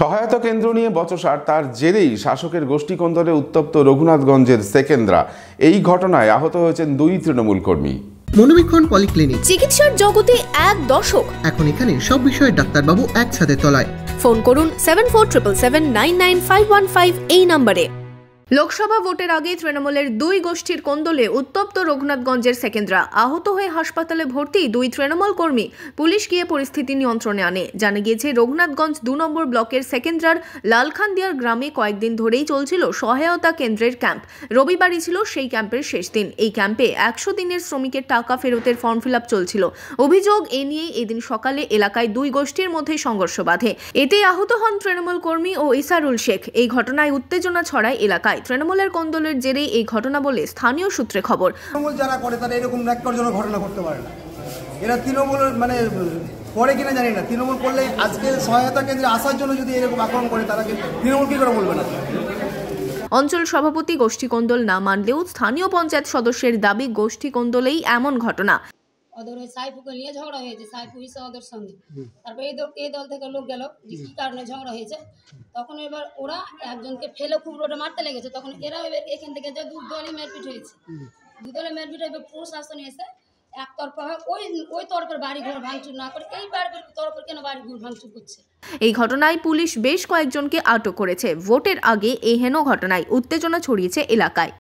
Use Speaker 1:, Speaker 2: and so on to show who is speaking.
Speaker 1: সহায়তা কেন্দ্র নিয়ে বচসার, তার জেরেই শাসকের গোষ্ঠী কোন্দলে উত্তপ্ত রঘুনাথগঞ্জের সেকেন্দ্রা। এই ঘটনায় আহত হয়েছেন 2 তৃণমূল কর্মী।
Speaker 2: মনোবীক্ষণ পলিক্লিনিক,
Speaker 3: চিকিৎসার জগতে এক দশক।
Speaker 2: এখন এখানে সব বিষয়ে ডাক্তারবাবু একসাথে তলায়।
Speaker 3: ফোন করুন 7477799515 এই নম্বরে। লোকসভা ভোটের আগে তৃণমূলের 2 গোষ্ঠীর কোন্দলে উত্তপ্ত রঘুনাথগঞ্জের সেকেন্দ্রা। আহত হয়ে হাসপাতালে ভর্তি 2 তৃণমূল কর্মী। পুলিশ গিয়ে পরিস্থিতি নিয়ন্ত্রণে আনে। জানা গিয়েছে, রঘুনাথগঞ্জ 2 নম্বর ব্লকের সেকেন্দ্রার লালখানদিয়ার গ্রামে কয়েকদিন ধরেই চলছিল সহায়তা কেন্দ্রের ক্যাম্প। রবিবারই ছিল সেই ক্যাম্পের শেষ দিন। এই ক্যাম্পে 100 দিনের শ্রমিকের টাকা ফেরতের ফর্ম ফিল আপ চলছিল। অভিযোগ, এ নিয়েই এদিন সকালে এলাকায় 2 গোষ্ঠীর মধ্যে সংঘর্ষ বাধে। এতে আহত হন তৃণমূল কর্মী ও ইসারুল শেখ। এই ঘটনায় উত্তেজনা ছড়ায় এলাকায়। তৃণমূলের কোন্দলের জেরেই এই ঘটনা বলে স্থানীয় সূত্রে খবর।
Speaker 4: তৃণমূল যারা করে তারা এরকম ন্যাক্কারজনক ঘটনা করতে পারে না। এরা তৃণমূলের করে কিনা জানি না। তৃণমূল করলে আজকে সহায়তা কেন্দ্রে আসার জন্য যদি এরকম আক্রমণ করে, তারা তৃণমূল কি করে বলবে না?
Speaker 3: অঞ্চল সভাপতি গোষ্ঠী কোন্দল না মানলেও স্থানীয় পঞ্চায়েত সদস্যের দাবি, গোষ্ঠী কোন্দলেই এমন ঘটনা।
Speaker 5: ওদের ওই সাইফুকে নিয়ে ঝগড়া হয়েছে, সাইফু ইসা ওদের সঙ্গে। তারপর এই দল থেকে লোক গেল, যে কী কারণে ঝগড়া হয়েছে। তখন এবার ওরা একজনকে ফেলে খুব রোডে মারতে লেগেছে। তখন এরা এবার এখান থেকে যে 2 দলে মেরপিট হয়েছে। 2 দলে মেরপিট হয়ে প্রশাসন এসে একতরফা ওই তরফের বাড়ি ঘর ভাঙচুর না করে এই বাড়ির তরফের কেন বাড়ি ঘর ভাঙচুর করছে।
Speaker 3: এই ঘটনায় পুলিশ বেশ কয়েকজনকে আটক করেছে। ভোটের আগে এই হেন ঘটনায় উত্তেজনা ছড়িয়েছে এলাকায়।